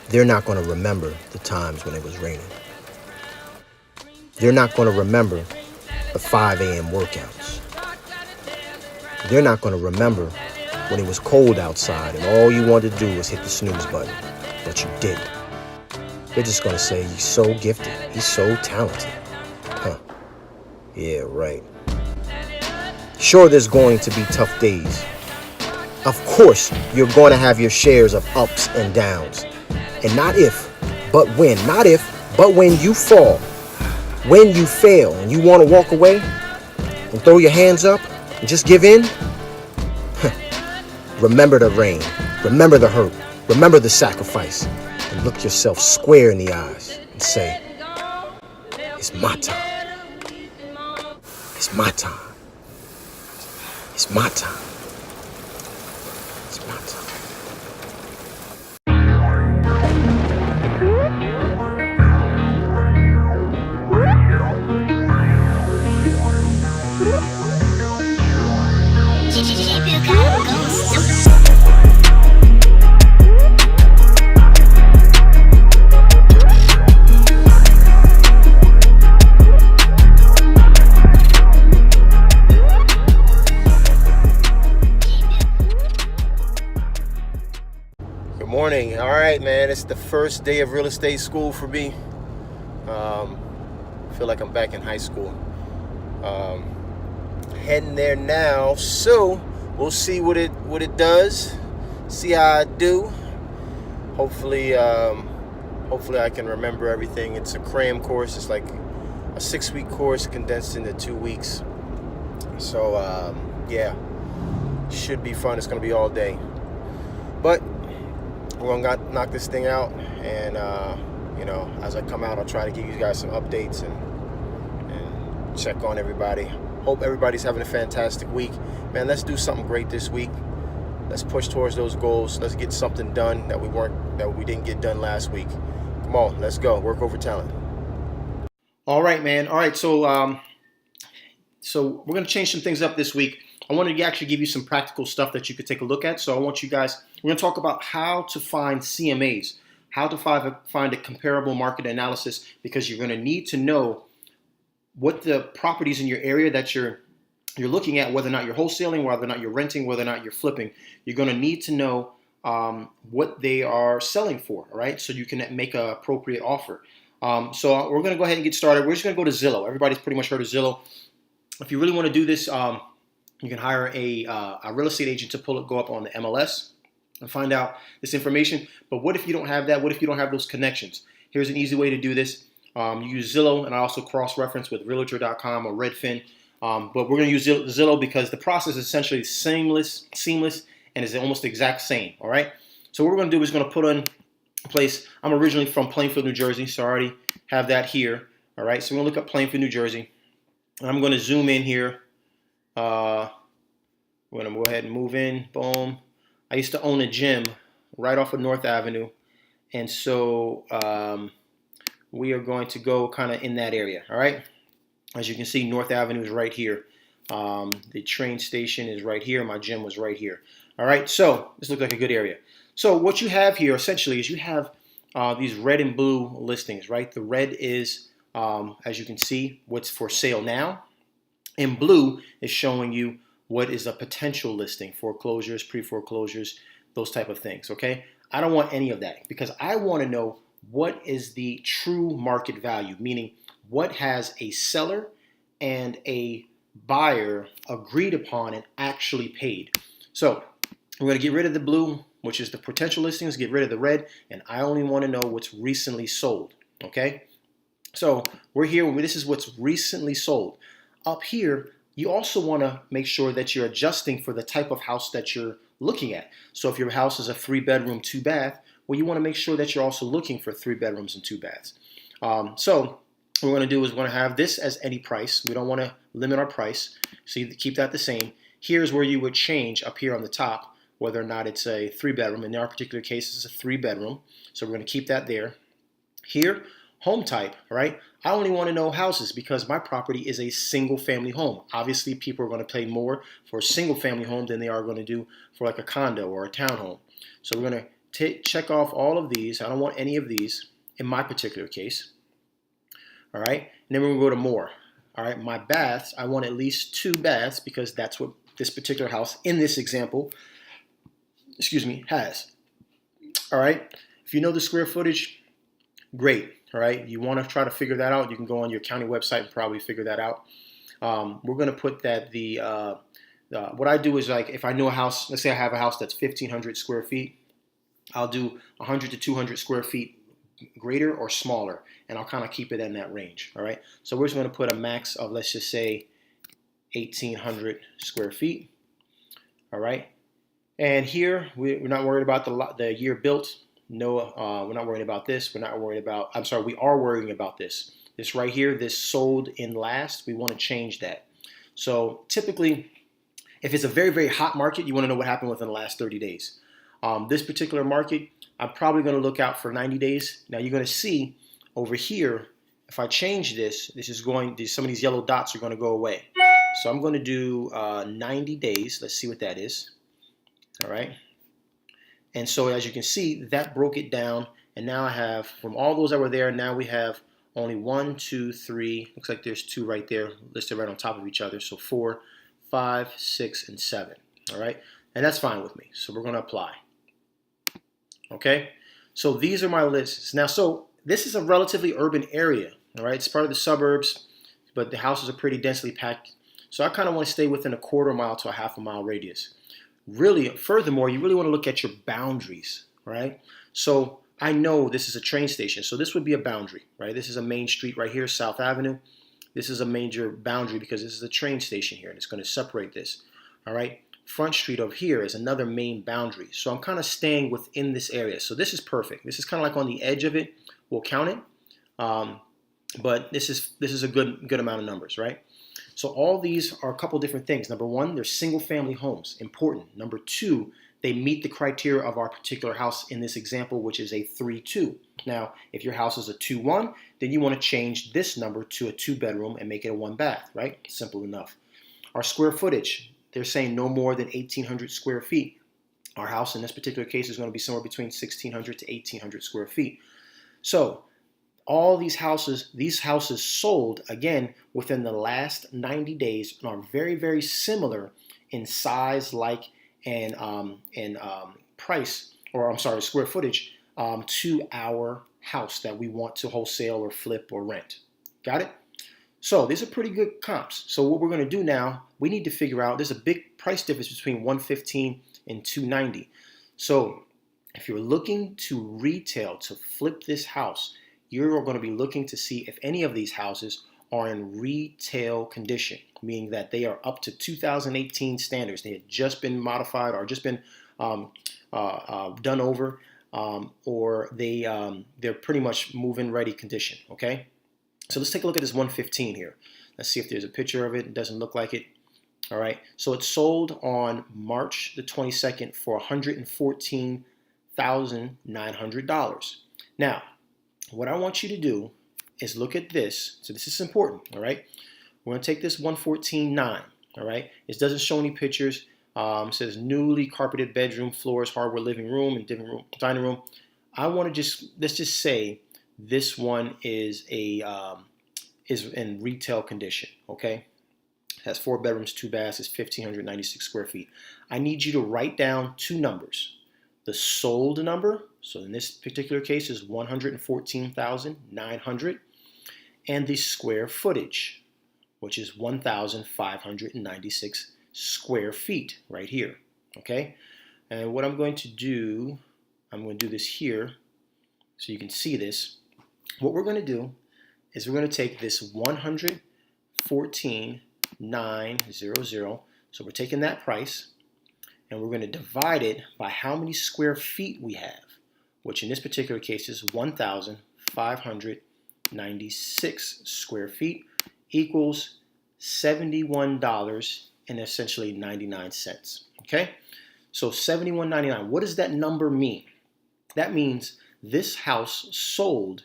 they're not going to remember the times when it was raining. They're not going to remember the 5 a.m. workouts. They're not going to remember when it was cold outside and all you wanted to do was hit the snooze button, but you didn't. They're just going to say, he's so gifted. He's so talented. Huh. Yeah, right. Sure, there's going to be tough days. Of course, you're going to have your shares of ups and downs. And not if, but when. Not if, but when you fall. When you fail and you want to walk away and throw your hands up and just give in, remember the rain. Remember the hurt. Remember the sacrifice. And look yourself square in the eyes and say, it's my time. It's my time. It's my time. It's my time. Good morning. All right, man. It's the first day of real estate school for me. Feel like I'm back in high school. Heading there now, so we'll see what it does. See how I do. Hopefully I can remember everything. It's a cram course. It's like a 6-week course condensed into 2 weeks. So yeah, should be fun. It's gonna be all day, but we're gonna knock this thing out, and as I come out, I'll try to give you guys some updates and check on everybody. Hope everybody's having a fantastic week, man. Let's do something great this week. Let's push towards those goals. Let's get something done that we didn't get done last week. Come on, let's go. Work over talent. All right, man. All right, so we're gonna change some things up this week. I wanted to actually give you some practical stuff that you could take a look at. So I want you guys, we're going to talk about how to find CMAs, how to find a comparable market analysis, because you're going to need to know what the properties in your area that you're looking at, whether or not you're wholesaling, whether or not you're renting, whether or not you're flipping. You're going to need to know what they are selling for, all right? So you can make an appropriate offer. So we're going to go ahead and get started. We're just going to go to Zillow. Everybody's pretty much heard of Zillow. If you really want to do this, you can hire a real estate agent to go up on the MLS and find out this information. But what if you don't have that? What if you don't have those connections? Here's an easy way to do this. You use Zillow, and I also cross-reference with Realtor.com or Redfin. But we're going to use Zillow because the process is essentially seamless, and is almost the exact same. All right. So what we're going to do is going to put in place. I'm originally from Plainfield, New Jersey, so I already have that here. All right. So we're going to look up Plainfield, New Jersey. And I'm going to zoom in here. We're going to go ahead and move in. Boom. I used to own a gym right off of North Avenue. And so we are going to go kind of in that area. All right. As you can see, North Avenue is right here. The train station is right here. My gym was right here. All right. So this looks like a good area. So what you have here essentially is you have these red and blue listings, right? The red is, as you can see, what's for sale now. And blue is showing you what is a potential listing, foreclosures, pre-foreclosures, those type of things, okay? I don't want any of that because I want to know what is the true market value, meaning what has a seller and a buyer agreed upon and actually paid. So we're going to get rid of the blue, which is the potential listings, get rid of the red, and I only want to know what's recently sold, okay? So we're here, this is what's recently sold. Up here, you also want to make sure that you're adjusting for the type of house that you're looking at. So if your house is a 3-bedroom, 2-bath, well, you want to make sure that you're also looking for 3 bedrooms and 2 baths. So what we're going to do is we're going to have this as any price. We don't want to limit our price, so you keep that the same. Here's where you would change up here on the top, whether or not it's a 3-bedroom. In our particular case, it's a 3-bedroom, so we're going to keep that there. Here, home type, right? I only want to know houses because my property is a single family home. Obviously, people are going to pay more for a single family home than they are going to do for like a condo or a townhome. So we're going to check off all of these. I don't want any of these in my particular case. All right, and then we're gonna go to more. All right, my baths, I want at least 2 baths because that's what this particular house in this example, has. All right, if you know the square footage, great. All right, you want to try to figure that out, you can go on your county website and probably figure that out. We're going to put that what I do is, like, if I know a house, let's say I have a house that's 1,500 square feet, I'll do 100 to 200 square feet greater or smaller, and I'll kind of keep it in that range. All right, so we're just going to put a max of, let's just say, 1,800 square feet. All right, and here we're not worried about the year built. No, we're not worried about this. We're not worried about, I'm sorry, we are worrying about this. This right here, this sold in last, we want to change that. So typically, if it's a very, very hot market, you want to know what happened within the last 30 days. This particular market, I'm probably going to look out for 90 days. Now you're going to see over here, if I change this, some of these yellow dots are going to go away. So I'm going to do 90 days. Let's see what that is. All right. And so as you can see, that broke it down. And now I have, from all those that were there, now we have only 1, 2, 3. Looks like there's 2 right there listed right on top of each other. So 4, 5, 6, and 7. All right. And that's fine with me. So we're going to apply. Okay. So these are my lists. Now, so this is a relatively urban area. All right. It's part of the suburbs, but the houses are pretty densely packed. So I kind of want to stay within a quarter mile to a half a mile radius. Really, furthermore, you really want to look at your boundaries, right? So I know this is a train station, so this would be a boundary, right? This is a main street right here, South Avenue. This is a major boundary because this is a train station here, and it's going to separate this, all right? Front Street over here is another main boundary. So I'm kind of staying within this area. So this is perfect. This is kind of like on the edge of it. We'll count it, but this is a good amount of numbers, right? So all these are a couple different things. Number one, they're single family homes, important. Number two, they meet the criteria of our particular house in this example, which is a 3-2. Now, if your house is a 2-1, then you want to change this number to a 2-bedroom and make it a 1-bath, right? Simple enough. Our square footage, they're saying no more than 1,800 square feet. Our house in this particular case is going to be somewhere between 1,600 to 1,800 square feet. So all these houses sold, again, within the last 90 days and are very, very similar in size, and price, or I'm sorry, square footage, to our house that we want to wholesale or flip or rent. Got it? So these are pretty good comps. So what we're going to do now, we need to figure out, there's a big price difference between 115 and 290. So if you're looking to retail, to flip this house, you're going to be looking to see if any of these houses are in retail condition, meaning that they are up to 2018 standards. They had just been modified or just been done over, or they're pretty much move-in ready condition. Okay, so let's take a look at this 115 here. Let's see if there's a picture of it. It doesn't look like it. All right, so it sold on March the 22nd for $114,900. Now, what I want you to do is look at this. So this is important, all right? We're going to take this 114.9, all right? It doesn't show any pictures. It says newly carpeted bedroom, floors, hardwood living room, and dining room. I want to let's just say this one is in retail condition, okay? It has 4 bedrooms, 2 baths, it's 1,596 square feet. I need you to write down 2 numbers. The sold number, so in this particular case, is 114,900, and the square footage, which is 1,596 square feet right here, okay? And what I'm going to do this here so you can see this. What we're going to do is we're going to take this 114,900, so we're taking that price, and we're going to divide it by how many square feet we have, which in this particular case is 1,596 square feet, equals $71 and essentially 99 cents. Okay, so $71.99. What does that number mean? That means this house sold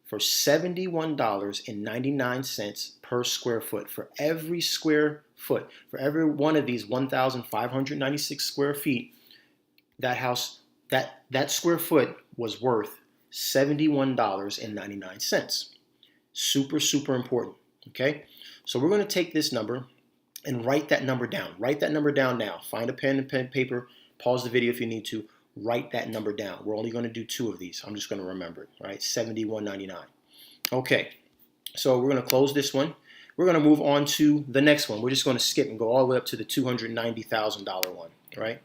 for $71.99 per square foot. For every square foot, for every one of these 1,596 square feet, that house that square foot was worth $71.99. Super, super important. Okay, so we're going to take this number and write that number down. Write that number down now. Find a pen and paper. Pause the video if you need to. Write that number down. We're only going to do 2 of these. I'm just going to remember it. Right, $71.99. Okay, so we're going to close this one. We're going to move on to the next one. We're just going to skip and go all the way up to the $290,000 one. Right.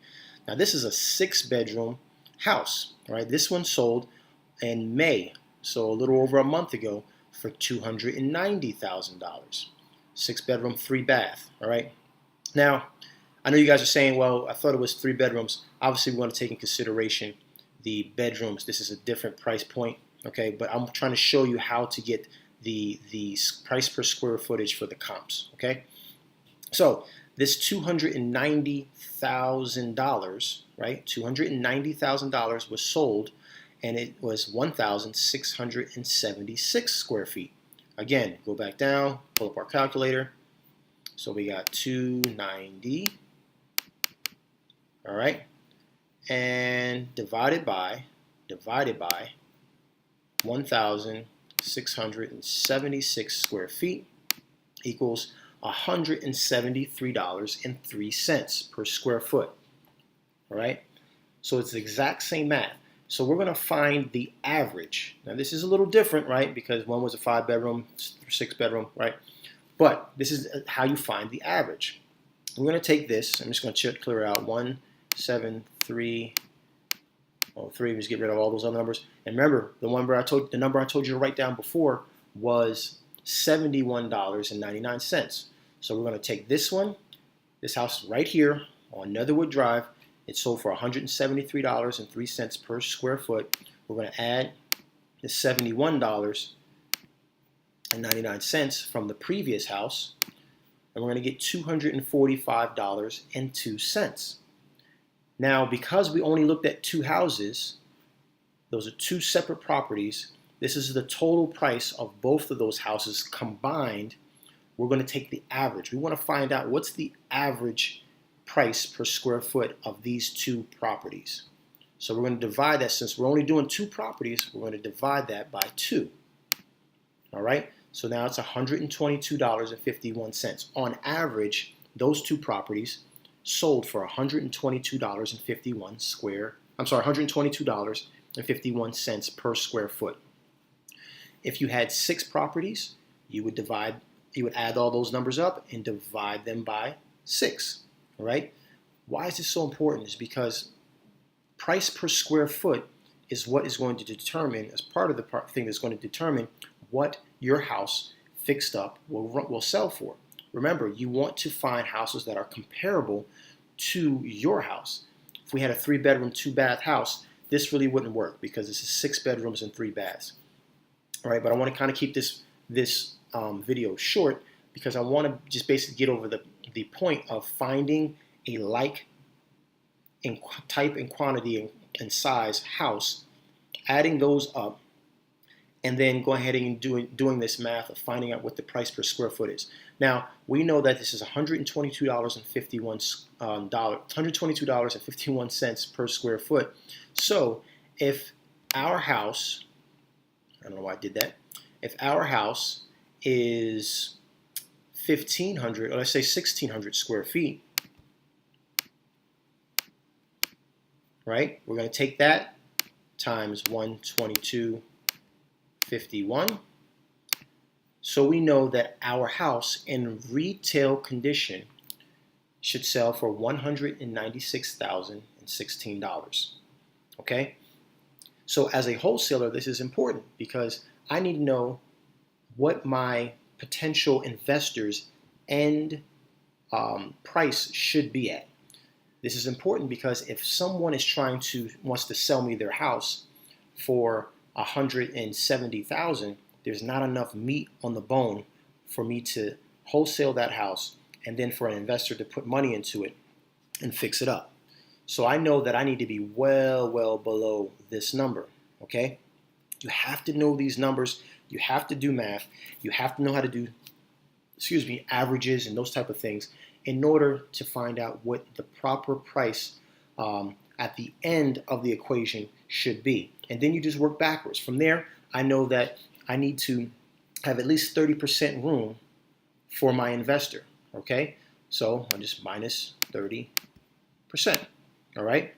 Now this is a 6-bedroom house. Right. This one sold in May, so a little over a month ago, for $290,000. 6-bedroom, 3-bath. All right. Now, I know you guys are saying, well, I thought it was 3 bedrooms. Obviously, we want to take in consideration the bedrooms. This is a different price point. Okay, but I'm trying to show you how to get the price per square footage for the comps. Okay, so this $290,000, right? $290,000 was sold, and it was 1,676 square feet. Again, go back down, pull up our calculator. So we got 290, all right, and divided by 1,676 square feet equals $173.03 per square foot. All right, so it's the exact same math. So we're going to find the average. Now this is a little different, right? Because one was a 5-bedroom, 6-bedroom, right? But this is how you find the average. We're going to take this. I'm just going to clear it out. 1, 7, 3. Oh, 3. Just get rid of all those other numbers. And remember, the number I told you to write down before was $71.99. So we're going to take this one, this house right here on Netherwood Drive. It sold for $173.03 per square foot. We're going to add the $71.99 from the previous house, and we're going to get $245.02. Now, because we only looked at 2 houses, those are 2 separate properties, this is the total price of both of those houses combined. We're going to take the average. We want to find out what's the average price per square foot of these 2 properties. So we're going to divide that. Since we're only doing 2 properties, we're going to divide that by 2. All right, so now it's $122.51. On average, those 2 properties sold for $122.51 per square foot. If you had 6 properties, you would add all those numbers up and divide them by 6. All right. Why is this so important? Is because price per square foot is what is going to determine, as part of the thing that's going to determine what your house fixed up will sell for. Remember, you want to find houses that are comparable to your house. If we had a 3-bedroom, 2-bath house, this really wouldn't work because this is 6 bedrooms and 3 baths. All right, but I want to kind of keep this video short because I want to just basically get over the point of finding a like in type and quantity and size house, adding those up, and then go ahead and doing this math of finding out what the price per square foot is. Now, we know that this is $122.51 per square foot. So if our house, I don't know why I did that, if our house is 1,500, or let's say 1,600 square feet, right? We're going to take that times 122.51. So we know that our house in retail condition should sell for $196,016. Okay? So as a wholesaler, this is important because I need to know what my potential investors' end price should be at. This is important because if someone wants to sell me their house for $170,000, there's not enough meat on the bone for me to wholesale that house and then for an investor to put money into it and fix it up. So I know that I need to be well below this number. Okay? You have to know these numbers. You have to do math. You have to know how to do, averages and those type of things in order to find out what the proper price at the end of the equation should be. And then you just work backwards. From there, I know that I need to have at least 30% room for my investor, okay? So I'll just minus 30%, all right?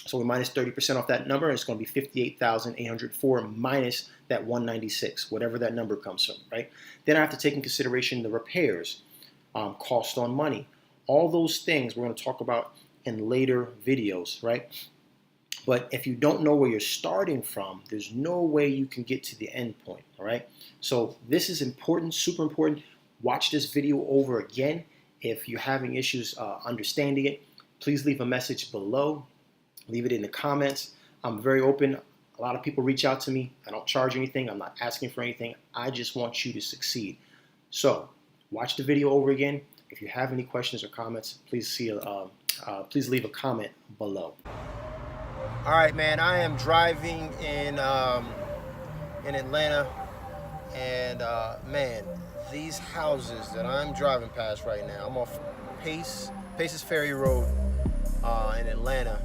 So we minus 30% off that number, and it's going to be 58,804 minus that 196, whatever that number comes from, right? Then I have to take in consideration the repairs, cost on money. All those things we're going to talk about in later videos, right? But if you don't know where you're starting from, there's no way you can get to the end point, all right? So this is important, super important. Watch this video over again. If you're having issues understanding it, please leave a message below. Leave it in the comments. I'm very open. A lot of people reach out to me. I don't charge anything. I'm not asking for anything. I just want you to succeed. So watch the video over again. If you have any questions or comments, please leave a comment below. All right, man. I am driving in Atlanta, and man, these houses that I'm driving past right now. I'm off Paces Ferry Road in Atlanta.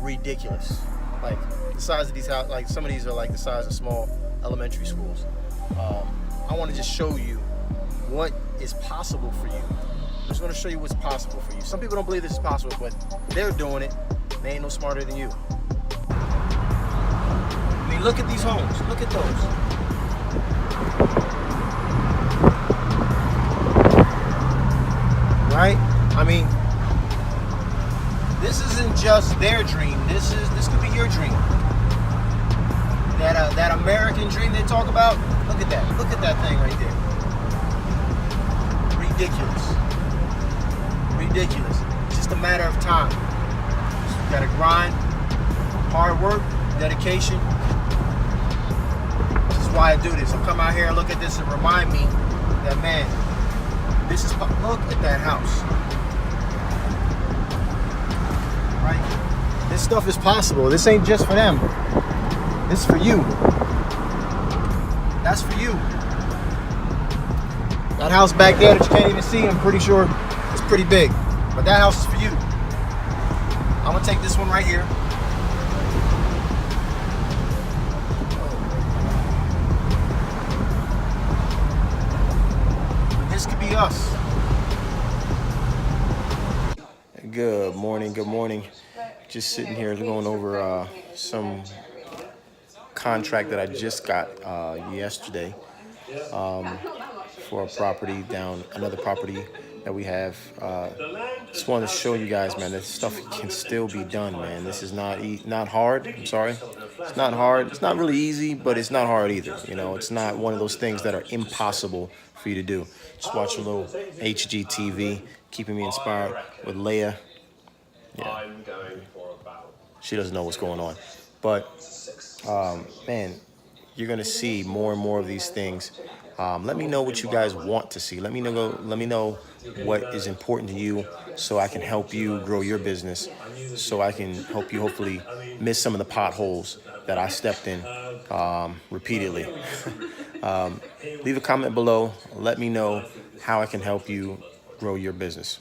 Ridiculous. Like the size of these houses, like some of these are like the size of small elementary schools. I want to just show you what is possible for you. I just want to show you what's possible for you. Some people don't believe this is possible, but they're doing it. They ain't no smarter than you. I mean, look at these homes. Look at those. Right? I mean, this isn't just their dream. This could be your dream. That American dream they talk about. Look at that. Look at that thing right there. Ridiculous. Ridiculous. It's just a matter of time. You gotta grind, hard work, dedication. This is why I do this. I'll come out here and look at this and remind me that, man, this is, look at that house. Right? This stuff is possible. This ain't just for them. This is for you. That's for you. That house back there that you can't even see, I'm pretty sure it's pretty big. But that house is for you. I'm gonna take this one right here. This could be us. Good morning, good morning. Just sitting here going over some contract that I just got yesterday for a property down, another property that we have. Just wanted to show you guys, man, this stuff can still be done, man. This is not hard. I'm sorry. It's not hard. It's not really easy, but it's not hard either. You know, it's not one of those things that are impossible for you to do. Just watch a little HGTV, keeping me inspired with Leia. Yeah. She doesn't know what's going on. But, man, you're going to see more and more of these things. Let me know what you guys want to see. Let me know what is important to you so I can help you grow your business, so I can help you hopefully miss some of the potholes that I stepped in repeatedly. Leave a comment below. Let me know how I can help you grow your business.